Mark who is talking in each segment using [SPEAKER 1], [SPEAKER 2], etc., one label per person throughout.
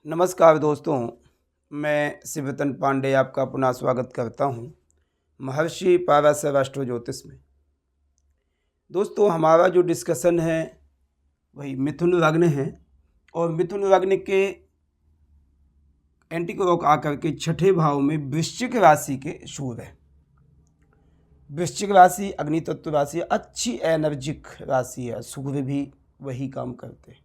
[SPEAKER 1] नमस्कार दोस्तों, मैं शिवरतन पांडे आपका पुनः स्वागत करता हूं महर्षि पाराशर एस्ट्रो ज्योतिष में। दोस्तों, हमारा जो डिस्कशन है वही मिथुन लग्न है और मिथुन लग्न के एंटी क्लॉक आकर के छठे भाव में वृश्चिक राशि के सूर्य है। वृश्चिक राशि अग्नि तत्व राशि, अच्छी एनर्जिक राशि है। सूर्य भी वही काम करते हैं,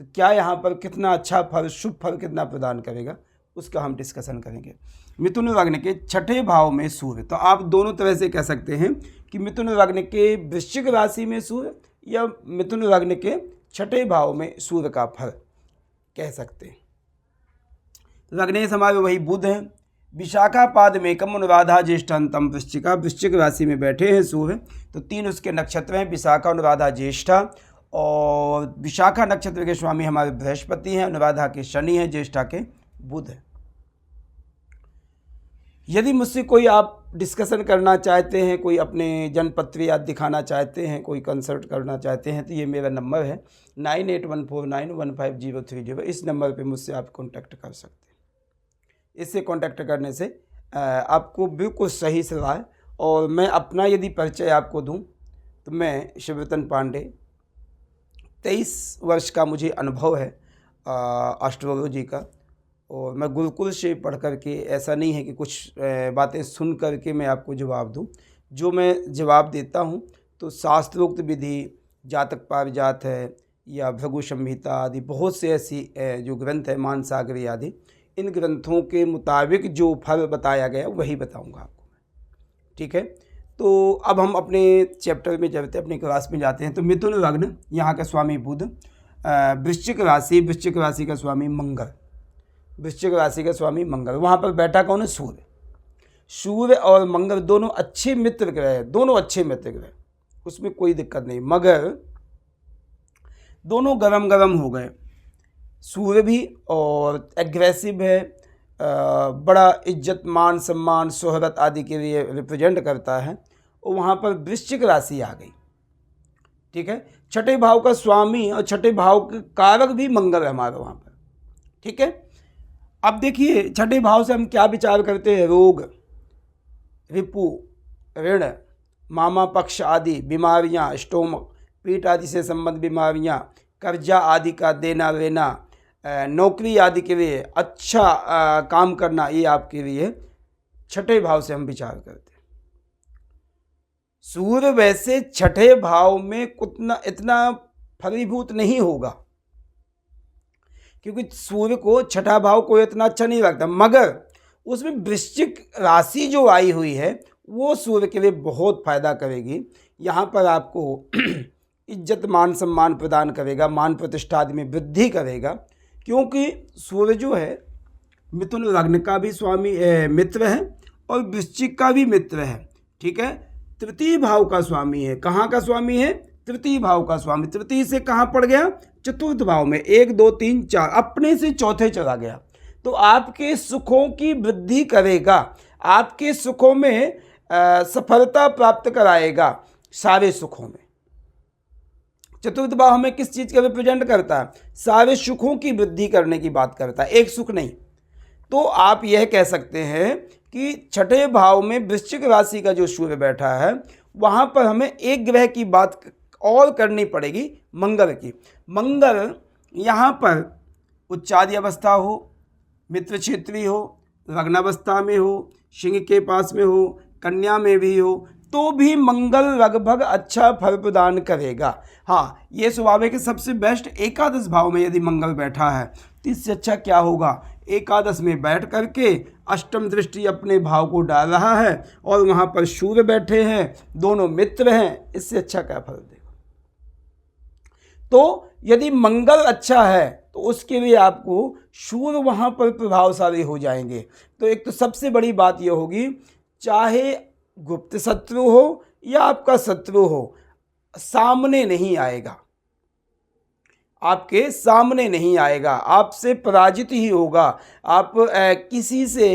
[SPEAKER 1] तो क्या यहाँ पर कितना अच्छा फल, शुभ फल कितना प्रदान करेगा, उसका हम डिस्कशन करेंगे। मिथुन लग्न के छठे भाव में सूर्य, तो आप दोनों तरह से कह सकते हैं कि मिथुन लग्न के वृश्चिक राशि में सूर्य या मिथुन लग्न के छठे भाव में सूर्य का फल कह सकते हैं। लग्नेश हमारे वही बुध है। विशाखा पाद में कम अनुराधा ज्येष्ठ अंतम वृश्चिका, वृश्चिक राशि में बैठे हैं सूर्य। तो तीन उसके नक्षत्र हैं, विशाखा, अनुराधा, ज्येष्ठा। और विशाखा नक्षत्र के स्वामी हमारे बृहस्पति हैं, अनुराधा के शनि हैं, ज्येष्ठा के बुध हैं। यदि मुझसे कोई आप डिस्कशन करना चाहते हैं, कोई अपने जन्मपत्र याद दिखाना चाहते हैं, कोई कंसल्ट करना चाहते हैं, तो ये मेरा नंबर है 9814915030। इस नंबर पे मुझसे आप कांटेक्ट कर सकते हैं। इससे कांटेक्ट करने से आपको बिल्कुल सही सलाह है। और मैं अपना यदि परिचय आपको दूं तो मैं शिवरतन पांडे, 23 वर्ष का मुझे अनुभव है एस्ट्रोलॉजी का। और मैं गुरुकुल से पढ़ कर के, ऐसा नहीं है कि कुछ बातें सुन कर के मैं आपको जवाब दूं। जो मैं जवाब देता हूं तो शास्त्रोक्त विधि, जातक पारिजात है या भृगु संहिता आदि बहुत से ऐसी जो ग्रंथ है, मानसागरी आदि, इन ग्रंथों के मुताबिक जो फल बताया गया वही बताऊंगा आपको। ठीक है, तो अब हम अपने चैप्टर में चलते हैं, अपनी क्लास में जाते हैं। तो मिथुन लग्न, यहाँ का स्वामी बुध। वृश्चिक राशि, वृश्चिक राशि का स्वामी मंगल, वृश्चिक राशि का स्वामी मंगल। वहाँ पर बैठा कौन है? सूर्य। सूर्य और मंगल दोनों अच्छे मित्र ग्रह हैं, दोनों अच्छे मित्र ग्रह, उसमें कोई दिक्कत नहीं। मगर दोनों गरम गरम हो गए। सूर्य भी और एग्रेसिव है, बड़ा इज्जत, मान, सम्मान, शोहरत आदि के लिए रिप्रेजेंट करता है। और वहाँ पर वृश्चिक राशि आ गई। ठीक है, छठे भाव का स्वामी और छठे भाव के कारक भी मंगल है हमारे वहाँ पर। ठीक है, अब देखिए छठे भाव से हम क्या विचार करते हैं? रोग, रिपु, ऋण, मामा पक्ष आदि बीमारियाँ, स्टोमक, पीठ आदि से संबंधित बीमारियाँ, कर्जा आदि का देना लेना, नौकरी आदि के लिए अच्छा काम करना, ये आपके लिए छठे भाव से हम विचार करते हैं। सूर्य वैसे छठे भाव में इतना फलीभूत नहीं होगा, क्योंकि सूर्य को छठा भाव कोई इतना अच्छा नहीं लगता। मगर उसमें वृश्चिक राशि जो आई हुई है वो सूर्य के लिए बहुत फायदा करेगी। यहाँ पर आपको इज्जत, मान, सम्मान प्रदान करेगा, मान प्रतिष्ठा आदि में वृद्धि करेगा। क्योंकि सूर्य जो है मिथुन लग्न का भी स्वामी मित्र है और वृश्चिक का भी मित्र है। ठीक है, तृतीय भाव का स्वामी है। कहाँ का स्वामी है? तृतीय भाव का स्वामी। तृतीय से कहाँ पड़ गया? चतुर्थ भाव में। 1 2 3 4, अपने से चौथे चला गया। तो आपके सुखों की वृद्धि करेगा, आपके सुखों में सफलता प्राप्त कराएगा, सारे सुखों में। चतुर्थ भाव हमें किस चीज़ का रिप्रेजेंट करता है? सारे सुखों की वृद्धि करने की बात करता है, एक सुख नहीं। तो आप यह कह सकते हैं कि छठे भाव में वृश्चिक राशि का जो सूर्य बैठा है, वहाँ पर हमें एक ग्रह की बात और करनी पड़ेगी, मंगल की। मंगल यहाँ पर उच्चादि अवस्था हो, मित्र क्षेत्री हो, लग्नावस्था में हो, सिंह के पास में हो, कन्या में भी हो, तो भी मंगल लगभग अच्छा फल प्रदान करेगा। हाँ, ये स्वाभाविक है। सबसे बेस्ट एकादश भाव में यदि मंगल बैठा है तो इससे अच्छा क्या होगा? एकादश में बैठ करके अष्टम दृष्टि अपने भाव को डाल रहा है और वहाँ पर सूर्य बैठे हैं, दोनों मित्र हैं, इससे अच्छा क्या फल देगा? तो यदि मंगल अच्छा है तो उसके लिए आपको सूर्य वहाँ पर प्रभावशाली हो जाएंगे। तो एक तो सबसे बड़ी बात यह होगी, चाहे गुप्त शत्रु हो या आपका शत्रु हो, सामने नहीं आएगा, आपके सामने नहीं आएगा, आपसे पराजित ही होगा। आप किसी से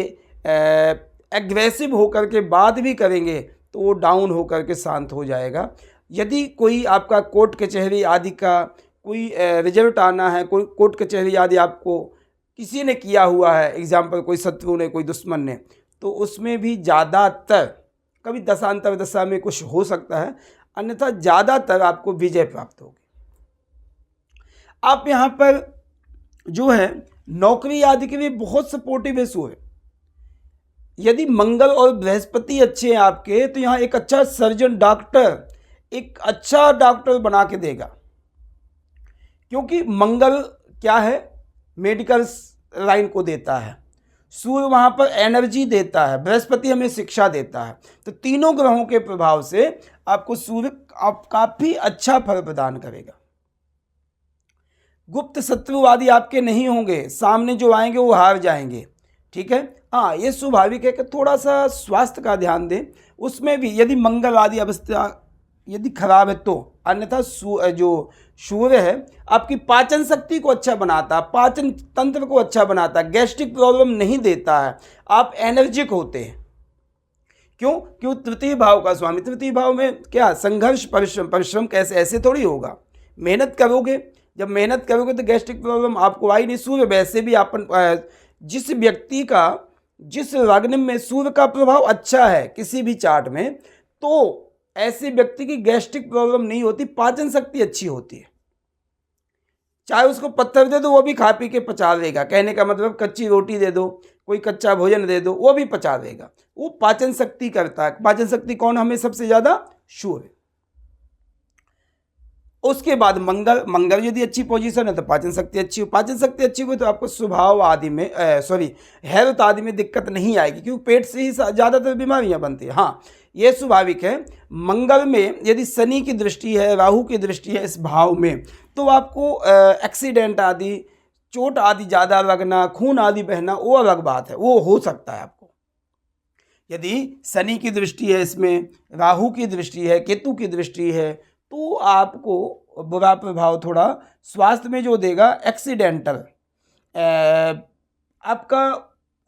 [SPEAKER 1] एग्रेसिव होकर के बात भी करेंगे तो वो डाउन होकर के शांत हो जाएगा। यदि कोई आपका कोर्ट कचहरी आदि का कोई रिजल्ट आना है, कोई कोर्ट कचहरी आदि आपको किसी ने किया हुआ है, एग्जाम्पल कोई शत्रु ने, कोई दुश्मन ने, तो उसमें भी ज़्यादातर, कभी दशांतर दशा में कुछ हो सकता है, अन्यथा ज़्यादातर आपको विजय प्राप्त होगी। आप यहाँ पर जो है नौकरी आदि के लिए बहुत सपोर्टिव है सूर्य। यदि मंगल और बृहस्पति अच्छे हैं आपके, तो यहाँ एक अच्छा सर्जन, डॉक्टर, एक अच्छा डॉक्टर बना के देगा। क्योंकि मंगल क्या है, मेडिकल लाइन को देता है, सूर्य वहाँ पर एनर्जी देता है, बृहस्पति हमें शिक्षा देता है। तो तीनों ग्रहों के प्रभाव से आपको सूर्य काफ़ी अच्छा फल प्रदान करेगा। गुप्त शत्रुवादी आपके नहीं होंगे, सामने जो आएंगे वो हार जाएंगे, ठीक है। हाँ, ये स्वाभाविक है कि थोड़ा सा स्वास्थ्य का ध्यान दें, उसमें भी यदि मंगल आदि अवस्था यदि खराब है तो। अन्यथा जो सूर्य है आपकी पाचन शक्ति को अच्छा बनाता है, पाचन तंत्र को अच्छा बनाता है, गैस्ट्रिक प्रॉब्लम नहीं देता है, आप एनर्जिक होते हैं। क्यों तृतीय भाव का स्वामी। तृतीय भाव में क्या, संघर्ष, परिश्रम। परिश्रम कैसे, ऐसे थोड़ी होगा, मेहनत करोगे। जब मेहनत करोगे तो गैस्ट्रिक प्रॉब्लम आपको आई नहीं। सूर्य वैसे भी जिस व्यक्ति का, जिस लग्न में सूर्य का प्रभाव अच्छा है किसी भी चार्ट में, तो ऐसे व्यक्ति की गैस्ट्रिक प्रॉब्लम नहीं होती, पाचन शक्ति अच्छी होती है। चाहे उसको पत्थर दे दो वो भी खा पी के पचा लेगा। कहने का मतलब कच्ची रोटी दे दो, कोई कच्चा भोजन दे दो, वो भी पचा लेगा। वो पाचन शक्ति करता है। पाचन शक्ति कौन हमें सबसे ज्यादा, सूर्य। उसके बाद मंगल यदि अच्छी पोजीशन है तो पाचन शक्ति अच्छी हो। पाचन शक्ति अच्छी हो तो आपको स्वभाव आदि में हेल्थ आदि में दिक्कत नहीं आएगी, क्योंकि पेट से ही ज़्यादातर बीमारियां बनती हैं। हाँ, ये स्वाभाविक है। मंगल में यदि शनि की दृष्टि है, राहु की दृष्टि है इस भाव में, तो आपको एक्सीडेंट आदि, चोट आदि ज़्यादा लगना, खून आदि बहना, वो अलग बात है, वो हो सकता है आपको। यदि शनि की दृष्टि है इसमें, राहु की दृष्टि है, केतु की दृष्टि है, तो आपको बुरा प्रभाव थोड़ा स्वास्थ्य में जो देगा, एक्सीडेंटल। आपका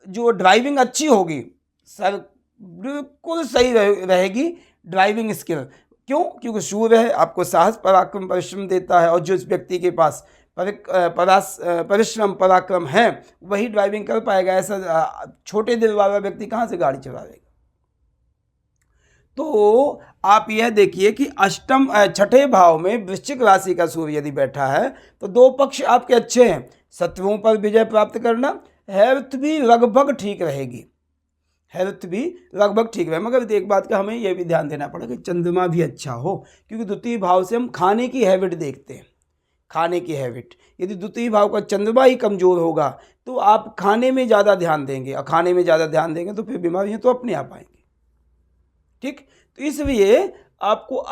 [SPEAKER 1] जो ड्राइविंग अच्छी होगी, सर बिल्कुल सही रहेगी ड्राइविंग स्किल। क्योंकि सूर्य है, आपको साहस, पराक्रम, परिश्रम देता है। और जो इस व्यक्ति के पास परिश्रम, पराक्रम है, वही ड्राइविंग कर पाएगा। ऐसा छोटे दिल वाला व्यक्ति कहाँ से गाड़ी चला लेगा। तो आप यह देखिए कि छठे भाव में वृश्चिक राशि का सूर्य यदि बैठा है तो दो पक्ष आपके अच्छे हैं। शत्रुओं पर विजय प्राप्त करना, हेल्थ भी लगभग ठीक रहेगी, हेल्थ भी लगभग ठीक रहे। मगर एक बात का हमें यह भी ध्यान देना पड़ेगा कि चंद्रमा भी अच्छा हो, क्योंकि द्वितीय भाव से हम खाने की हैबिट देखते हैं। खाने की हैबिट, यदि द्वितीय भाव का चंद्रमा ही कमज़ोर होगा तो आप खाने में ज़्यादा ध्यान देंगे, और खाने में ज़्यादा ध्यान देंगे तो फिर बीमारियाँ तो अपने आप आएंगी। ठीक, तो इसलिए आपको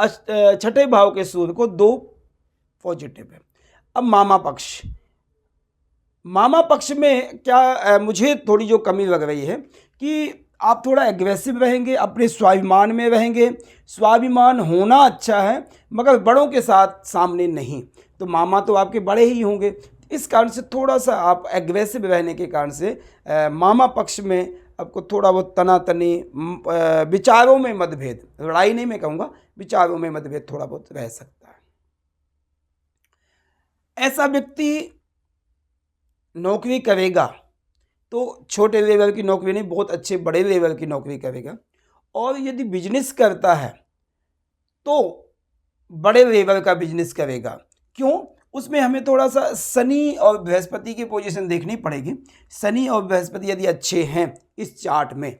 [SPEAKER 1] छठे भाव के सूर्य को 2 पॉजिटिव है। अब मामा पक्ष में क्या मुझे थोड़ी जो कमी लग रही है कि आप थोड़ा एग्रेसिव रहेंगे, अपने स्वाभिमान में रहेंगे। स्वाभिमान होना अच्छा है, मगर बड़ों के साथ सामने नहीं। तो मामा तो आपके बड़े ही होंगे, इस कारण से थोड़ा सा आप एग्रेसिव रहने के कारण से मामा पक्ष में आपको थोड़ा बहुत तनातनी, विचारों में मतभेद, लड़ाई नहीं मैं कहूँगा, विचारों में मतभेद थोड़ा बहुत रह सकता है। ऐसा व्यक्ति नौकरी करेगा तो छोटे लेवल की नौकरी नहीं, बहुत अच्छे बड़े लेवल की नौकरी करेगा। और यदि बिजनेस करता है तो बड़े लेवल का बिजनेस करेगा। क्यों, उसमें हमें थोड़ा सा शनि और बृहस्पति की पोजीशन देखनी पड़ेगी। शनि और बृहस्पति यदि अच्छे हैं इस चार्ट में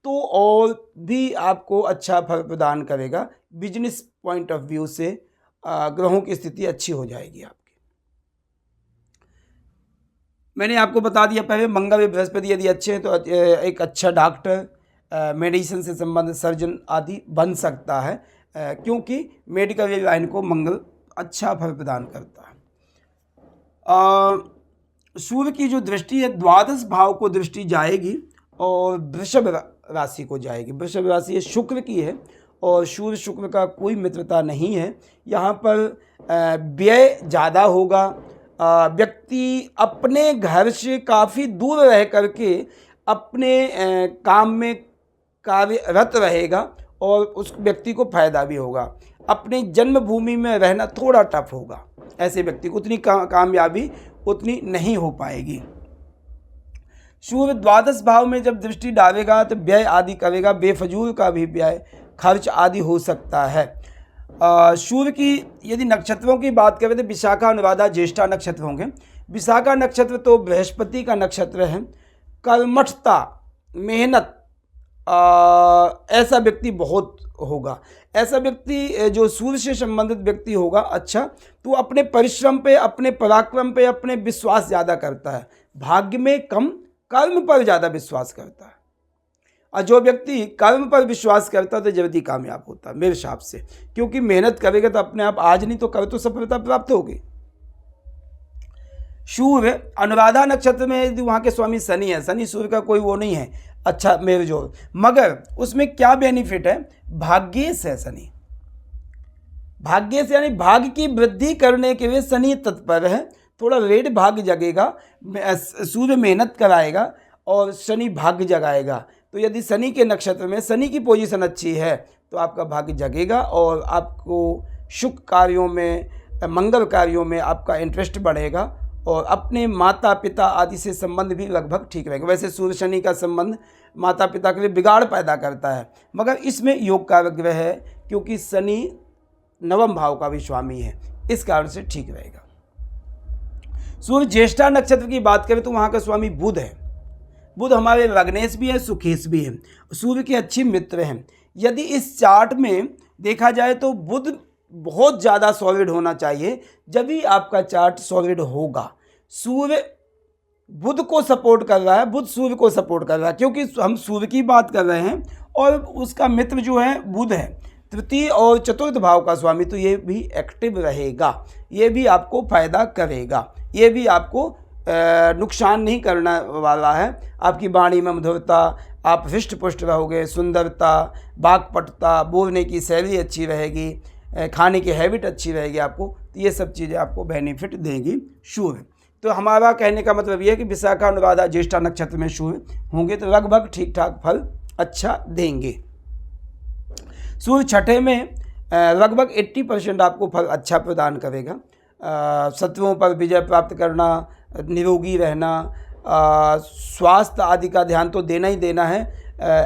[SPEAKER 1] तो और भी आपको अच्छा फल प्रदान करेगा। बिजनेस पॉइंट ऑफ व्यू से ग्रहों की स्थिति अच्छी हो जाएगी आपकी। मैंने आपको बता दिया पहले, मंगल बृहस्पति यदि अच्छे हैं तो एक अच्छा डॉक्टर, मेडिसिन से संबंधित सर्जन आदि बन सकता है, क्योंकि मेडिकल लाइन को मंगल अच्छा फल प्रदान करता है। सूर्य की जो दृष्टि है द्वादश भाव को दृष्टि जाएगी और वृषभ राशि को जाएगी। वृषभ राशि ये शुक्र की है और सूर्य शुक्र का कोई मित्रता नहीं है। यहाँ पर व्यय ज़्यादा होगा। व्यक्ति अपने घर से काफ़ी दूर रह करके अपने काम में कार्यरत रहेगा और उस व्यक्ति को फायदा भी होगा। अपने जन्मभूमि में रहना थोड़ा टफ होगा, ऐसे व्यक्ति को उतनी कामयाबी उतनी नहीं हो पाएगी। सूर्य द्वादश भाव में जब दृष्टि डालेगा तो व्यय आदि करेगा, बेफजूल का भी व्यय खर्च आदि हो सकता है। सूर्य की यदि नक्षत्रों की बात करें तो विशाखा, अनुराधा, ज्येष्ठा नक्षत्र होंगे। विशाखा नक्षत्र तो बृहस्पति का नक्षत्र है। कर्मठता, मेहनत, ऐसा व्यक्ति बहुत होगा। ऐसा व्यक्ति जो सूर्य से संबंधित व्यक्ति होगा, अच्छा, तो अपने परिश्रम पे, अपने पराक्रम पे, अपने विश्वास ज़्यादा करता है। भाग्य में कम, कर्म पर ज़्यादा विश्वास करता है। और जो व्यक्ति कर्म पर विश्वास करता है तो जल्दी कामयाब होता है मेरे हिसाब से, क्योंकि मेहनत करेगा तो अपने आप, आज नहीं तो कल तो सफलता प्राप्त होगी। सूर्य अनुराधा नक्षत्र में यदि वहाँ के स्वामी शनि है, शनि सूर्य का कोई वो नहीं है, अच्छा मेरे जोर, मगर उसमें क्या बेनिफिट है, भाग्येश है शनि। भाग्येश यानी भाग्य की वृद्धि करने के लिए शनि तत्पर है। थोड़ा रेड भाग्य जगेगा, सूर्य मेहनत कराएगा और शनि भाग्य जगाएगा। तो यदि शनि के नक्षत्र में शनि की पोजीशन अच्छी है तो आपका भाग्य जगेगा और आपको शुभ कार्यों में, मंगल कार्यों में आपका इंटरेस्ट बढ़ेगा और अपने माता पिता आदि से संबंध भी लगभग ठीक रहेगा। वैसे सूर्य शनि का संबंध माता पिता के लिए बिगाड़ पैदा करता है, मगर इसमें योग कारक ग्रह है क्योंकि शनि नवम भाव का भी स्वामी है, इस कारण से ठीक रहेगा। सूर्य ज्येष्ठा नक्षत्र की बात करें तो वहाँ का स्वामी बुध है। बुध हमारे लग्नेश भी है, सुखेश भी है, सूर्य के अच्छे मित्र हैं। यदि इस चार्ट में देखा जाए तो बुध बहुत ज़्यादा सॉलिड होना चाहिए, जब भी आपका चार्ट सॉलिड होगा। सूर्य बुध को सपोर्ट कर रहा है, बुध सूर्य को सपोर्ट कर रहा है, क्योंकि हम सूर्य की बात कर रहे हैं और उसका मित्र जो है बुध है, तृतीय और चतुर्थ भाव का स्वामी, तो ये भी एक्टिव रहेगा, ये भी आपको फायदा करेगा, ये भी आपको नुकसान नहीं करने वाला है। आपकी वाणी में मधुरता, आप हृष्ट पुष्ट रहोगे, सुंदरता, वाक्पटुता, बोलने की शैली अच्छी रहेगी, खाने की हैबिट अच्छी रहेगी आपको, तो ये सब चीज़ें आपको बेनिफिट देंगी सूर्य। तो हमारा कहने का मतलब ये है कि विशाखा, अनुराधा, ज्येष्ठा नक्षत्र में सूर्य होंगे तो लगभग ठीक ठाक फल अच्छा देंगे। सूर्य छठे में लगभग 80% आपको फल अच्छा प्रदान करेगा। शत्रुओं पर विजय प्राप्त करना, निरोगी रहना, स्वास्थ्य आदि का ध्यान तो देना ही देना है।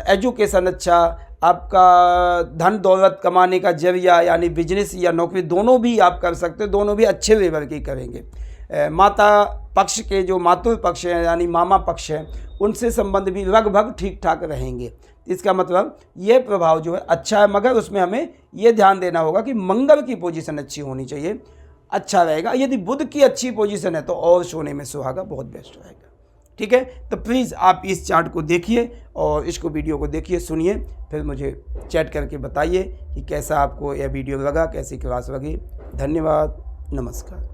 [SPEAKER 1] एजुकेशन अच्छा, आपका धन दौलत कमाने का जरिया यानी बिजनेस या नौकरी दोनों भी आप कर सकते हो, दोनों भी अच्छे लेवल की करेंगे। माता पक्ष के जो मातृ पक्ष हैं यानी मामा पक्ष हैं, उनसे संबंध भी लगभग ठीक ठाक रहेंगे। इसका मतलब ये प्रभाव जो है अच्छा है, मगर उसमें हमें ये ध्यान देना होगा कि मंगल की पोजीशन अच्छी होनी चाहिए, अच्छा रहेगा। यदि बुध की अच्छी पोजीशन है तो और सोने में सुहागा बहुत बेस्ट रहेगा। ठीक है, तो प्लीज़ आप इस चार्ट को देखिए और इसको वीडियो को देखिए, सुनिए, फिर मुझे चैट करके बताइए कि कैसा आपको यह वीडियो लगा, कैसी क्लास लगी। धन्यवाद, नमस्कार।